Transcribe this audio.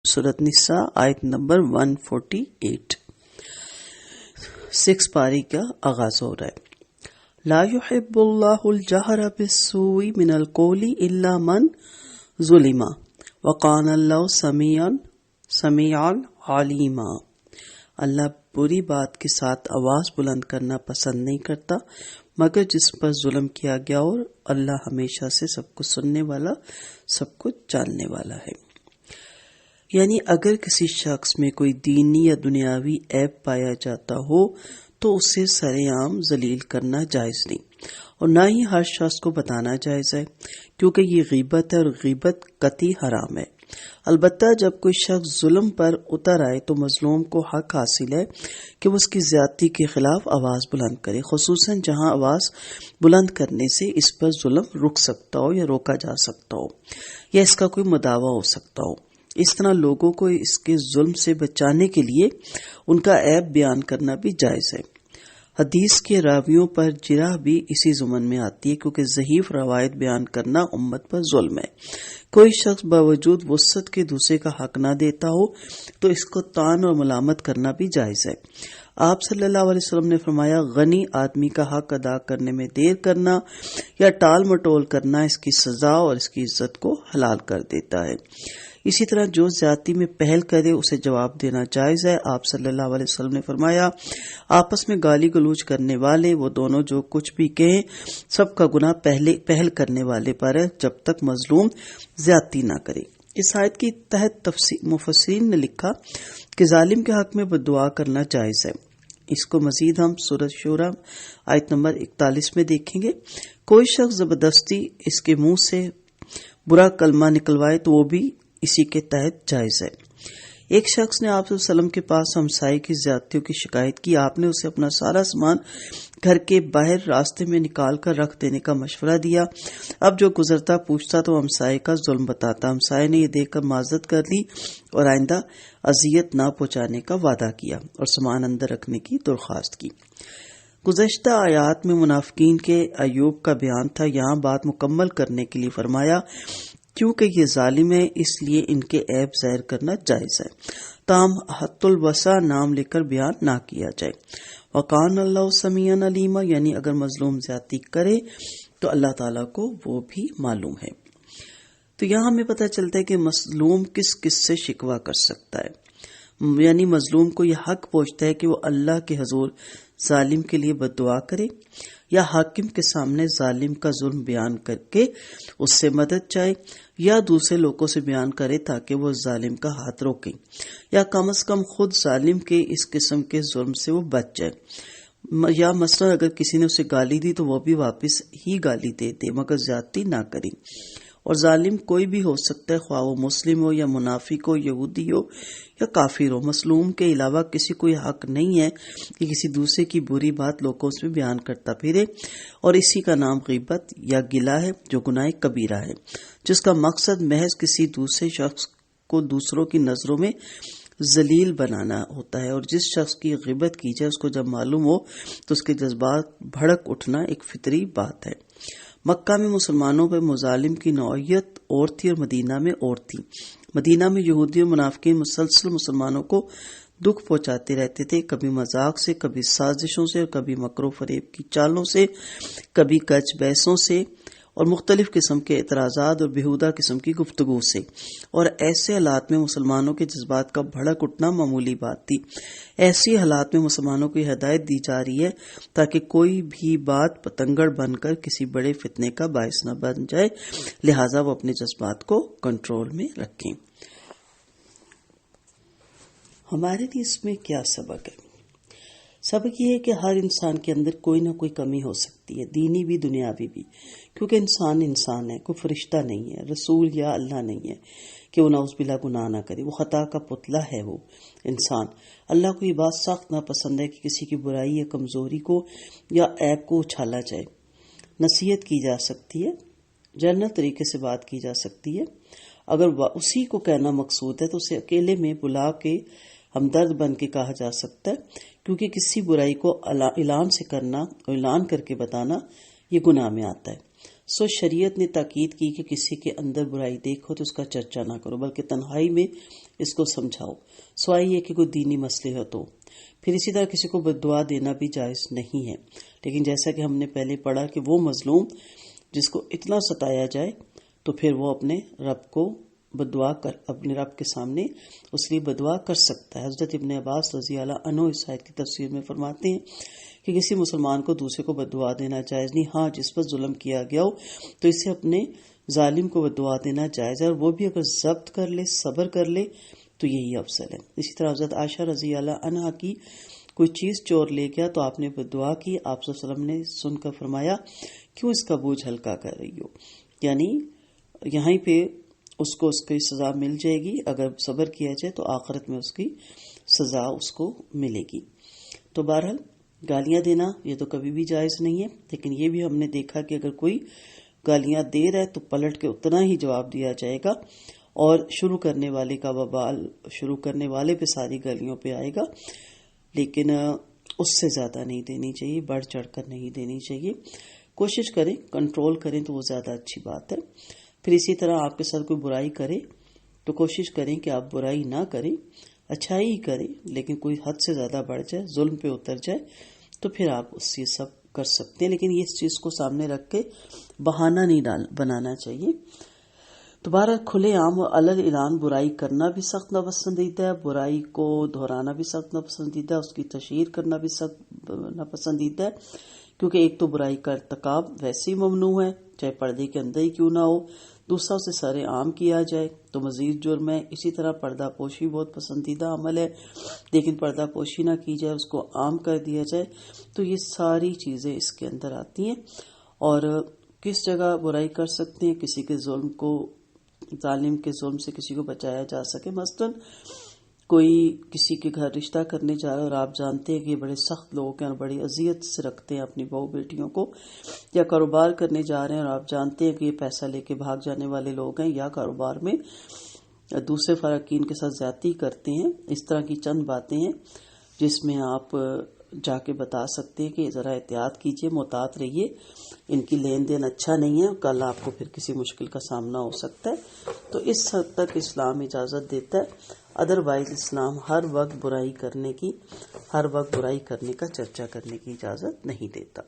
سورۃ نساء آیت نمبر 148 6 پاری کا آغاز ہو رہا ہے۔ لا يحب اللہ الجہر بالسوء من القول الا من ظلم وکان اللہ سمیعا علیما۔ اللہ بری بات کے ساتھ آواز بلند کرنا پسند نہیں کرتا مگر جس پر ظلم کیا گیا، اور اللہ ہمیشہ سے سب کچھ سننے والا، سب کچھ جاننے والا ہے۔ یعنی اگر کسی شخص میں کوئی دینی یا دنیاوی عیب پایا جاتا ہو تو اسے سرے عام ذلیل کرنا جائز نہیں، اور نہ ہی ہر شخص کو بتانا جائز ہے، کیونکہ یہ غیبت ہے اور غیبت قطعی حرام ہے۔ البتہ جب کوئی شخص ظلم پر اتر آئے تو مظلوم کو حق حاصل ہے کہ وہ اس کی زیادتی کے خلاف آواز بلند کرے، خصوصاً جہاں آواز بلند کرنے سے اس پر ظلم رک سکتا ہو یا روکا جا سکتا ہو یا اس کا کوئی مداوع ہو سکتا ہو۔ اس طرح لوگوں کو اس کے ظلم سے بچانے کے لیے ان کا عیب بیان کرنا بھی جائز ہے۔ حدیث کے راویوں پر جرح بھی اسی ضمن میں آتی ہے، کیونکہ ضعیف روایت بیان کرنا امت پر ظلم ہے۔ کوئی شخص باوجود وسعت کے دوسرے کا حق نہ دیتا ہو تو اس کو طعن اور ملامت کرنا بھی جائز ہے۔ آپ صلی اللہ علیہ وسلم نے فرمایا، غنی آدمی کا حق ادا کرنے میں دیر کرنا یا ٹال مٹول کرنا اس کی سزا اور اس کی عزت کو حلال کر دیتا ہے۔ اسی طرح جو زیادتی میں پہل کرے اسے جواب دینا جائز ہے۔ آپ صلی اللہ علیہ وسلم نے فرمایا، آپس میں گالی گلوچ کرنے والے وہ دونوں جو کچھ بھی کہیں سب کا گناہ پہل کرنے والے پر ہے، جب تک مظلوم زیادتی نہ کرے۔ اس آیت کی تحت مفسرین نے لکھا کہ ظالم کے حق میں بددعا کرنا جائز ہے۔ اس کو مزید ہم سورۃ شورى آیت نمبر 41 میں دیکھیں گے۔ کوئی شخص زبردستی اس کے منہ سے برا کلمہ نکلوائے تو وہ بھی اسی کے تحت جائز ہے۔ ایک شخص نے آپ صلی اللہ علیہ وسلم کے پاس ہمسائے کی زیادتیوں کی شکایت کی۔ آپ نے اسے اپنا سارا سامان گھر کے باہر راستے میں نکال کر رکھ دینے کا مشورہ دیا۔ اب جو گزرتا پوچھتا تو ہمسائے کا ظلم بتاتا۔ ہمسائے نے یہ دیکھ کر معذرت کر لی اور آئندہ اذیت نہ پہنچانے کا وعدہ کیا اور سامان اندر رکھنے کی درخواست کی۔ گزشتہ آیات میں منافقین کے ایوب کا بیان تھا، یہاں بات مکمل کرنے کے لیے فرمایا کیونکہ یہ ظالم ہے اس لیے ان کے عیب ظاہر کرنا جائز ہے، تاہم حت الوسع نام لے کر بیان نہ کیا جائے۔ وَقَانَ اللَّهُ سَمِيعًا عَلِيمًا، یعنی اگر مظلوم زیادتی کرے تو اللہ تعالیٰ کو وہ بھی معلوم ہے۔ تو یہاں ہمیں پتہ چلتا ہے کہ مظلوم کس کس سے شکوہ کر سکتا ہے، یعنی مظلوم کو یہ حق پہنچتا ہے کہ وہ اللہ کے حضور ظالم کے لیے بددعا کرے یا حاکم کے سامنے ظالم کا ظلم بیان کر کے اس سے مدد چاہے، یا دوسرے لوگوں سے بیان کرے تاکہ وہ ظالم کا ہاتھ روکیں، یا کم از کم خود ظالم کے اس قسم کے ظلم سے وہ بچ جائے۔ یا مثلا اگر کسی نے اسے گالی دی تو وہ بھی واپس ہی گالی دے دے مگر زیادتی نہ کرے۔ اور ظالم کوئی بھی ہو سکتا ہے، خواہ وہ مسلم ہو یا منافق ہو، یہودی ہو یا کافر ہو۔ مظلوم کے علاوہ کسی کو یہ حق نہیں ہے کہ کسی دوسرے کی بری بات لوگوں سے بیان کرتا پھرے، اور اسی کا نام غیبت یا گلہ ہے جو گناہ کبیرہ ہے، جس کا مقصد محض کسی دوسرے شخص کو دوسروں کی نظروں میں ذلیل بنانا ہوتا ہے، اور جس شخص کی غیبت کی جائے اس کو جب معلوم ہو تو اس کے جذبات بھڑک اٹھنا ایک فطری بات ہے۔ مکہ میں مسلمانوں پہ مظالم کی نوعیت اور تھی اور مدینہ میں اور تھی۔ مدینہ میں یہودی و منافقین مسلسل مسلمانوں کو دکھ پہنچاتے رہتے تھے، کبھی مذاق سے، کبھی سازشوں سے، اور کبھی مکر و فریب کی چالوں سے، کبھی کچ بحثوں سے، اور مختلف قسم کے اعتراضات اور بیہودہ قسم کی گفتگو سے۔ اور ایسے حالات میں مسلمانوں کے جذبات کا بھڑک اٹھنا معمولی بات تھی۔ ایسی حالات میں مسلمانوں کو یہ ہدایت دی جا رہی ہے تاکہ کوئی بھی بات پتنگڑ بن کر کسی بڑے فتنے کا باعث نہ بن جائے، لہٰذا وہ اپنے جذبات کو کنٹرول میں رکھیں۔ ہمارے لیے اس میں کیا سبق ہے؟ سبق یہ ہے کہ ہر انسان کے اندر کوئی نہ کوئی کمی ہو سکتی ہے، دینی بھی دنیاوی بھی، کیونکہ انسان ہے، کوئی فرشتہ نہیں ہے، رسول یا اللہ نہیں ہے کہ وہ نعوذ باللہ گناہ نہ کرے، وہ خطا کا پتلا ہے وہ انسان۔ اللہ کو یہ بات سخت ناپسند ہے کہ کسی کی برائی یا کمزوری کو یا عیب کو اچھالا جائے۔ نصیحت کی جا سکتی ہے، جنرل طریقے سے بات کی جا سکتی ہے، اگر اسی کو کہنا مقصود ہے تو اسے اکیلے میں بلا کے ہمدرد بن کے کہا جا سکتا ہے، کیونکہ کسی برائی کو اعلان سے کرنا اور اعلان کر کے بتانا یہ گناہ میں آتا ہے۔ سو شریعت نے تاکید کی کہ کسی کے اندر برائی دیکھو تو اس کا چرچا نہ کرو بلکہ تنہائی میں اس کو سمجھاؤ، سوائے یہ کہ کوئی دینی مسئلے ہو تو۔ پھر اسی طرح کسی کو بددعا دینا بھی جائز نہیں ہے، لیکن جیسا کہ ہم نے پہلے پڑھا کہ وہ مظلوم جس کو اتنا ستایا جائے تو پھر وہ اپنے رب کو بددعا کر اپنے رب کے سامنے اس لیے بددعا کر سکتا ہے۔ حضرت ابن عباس رضی اللہ عنہ اس آیت کی تفسیر میں فرماتے ہیں کہ کسی مسلمان کو دوسرے کو بددعا دینا جائز نہیں، ہاں جس پر ظلم کیا گیا ہو تو اسے اپنے ظالم کو بددعا دینا جائز ہے، اور وہ بھی اگر ضبط کر لے، صبر کر لے تو یہی افضل ہے۔ اسی طرح حضرت عائشہ رضی اللہ عنہا کی کوئی چیز چور لے گیا تو آپ نے بددعا کی، آپ صلی اللہ علیہ وسلم نے سن کر فرمایا کیوں اس کا بوجھ ہلکا کر رہی ہو، یعنی یہیں پہ اس کو اس کی سزا مل جائے گی، اگر صبر کیا جائے تو آخرت میں اس کی سزا اس کو ملے گی۔ تو بہرحال گالیاں دینا یہ تو کبھی بھی جائز نہیں ہے، لیکن یہ بھی ہم نے دیکھا کہ اگر کوئی گالیاں دے رہا ہے تو پلٹ کے اتنا ہی جواب دیا جائے گا، اور شروع کرنے والے کا وبال شروع کرنے والے پہ ساری گالیوں پہ آئے گا، لیکن اس سے زیادہ نہیں دینی چاہیے، بڑھ چڑھ کر نہیں دینی چاہیے۔ کوشش کریں کنٹرول کریں تو وہ زیادہ اچھی بات ہے۔ پھر اسی طرح آپ کے ساتھ کوئی برائی کرے تو کوشش کریں کہ آپ برائی نہ کریں، اچھائی ہی کریں، لیکن کوئی حد سے زیادہ بڑھ جائے، ظلم پہ اتر جائے تو پھر آپ اس سے سب کر سکتے ہیں، لیکن یہ اس چیز کو سامنے رکھ کے بہانہ نہیں بنانا چاہیے۔ دوبارہ کھلے عام اور علل اعلان برائی کرنا بھی سخت ناپسندیدہ ہے، برائی کو دہرانا بھی سخت ناپسندیدہ ہے، اس کی تشہیر کرنا بھی سخت ناپسندیدہ ہے، کیونکہ ایک تو برائی کا ارتکاب ویسے ہی ممنوع ہے چاہے پردے کے اندر ہی کیوں نہ ہو، دوسرا اسے سر عام کیا جائے تو مزید جرم ہے۔ اسی طرح پردہ پوشی بہت پسندیدہ عمل ہے، لیکن پردہ پوشی نہ کی جائے، اس کو عام کر دیا جائے، تو یہ ساری چیزیں اس کے اندر آتی ہیں۔ اور کس جگہ برائی کر سکتے ہیں؟ کسی کے ظلم کو، ظالم کے ظلم سے کسی کو بچایا جا سکے، مثلاً کوئی کسی کے گھر رشتہ کرنے جا رہا ہے اور آپ جانتے ہیں کہ یہ بڑے سخت لوگ ہیں اور بڑی اذیت سے رکھتے ہیں اپنی بہو بیٹیوں کو، یا کاروبار کرنے جا رہے ہیں اور آپ جانتے ہیں کہ یہ پیسہ لے کے بھاگ جانے والے لوگ ہیں، یا کاروبار میں دوسرے فراقین کے ساتھ زیادتی کرتے ہیں، اس طرح کی چند باتیں ہیں جس میں آپ جا کے بتا سکتے ہیں کہ ذرا احتیاط کیجئے، محتاط رہیے، ان کی لین دین اچھا نہیں ہے، کل آپ کو پھر کسی مشکل کا سامنا ہو سکتا ہے۔ تو اس حد تک اسلام اجازت دیتا ہے، ادروائز اسلام ہر وقت برائی کرنے کا چرچا کرنے کی اجازت نہیں دیتا۔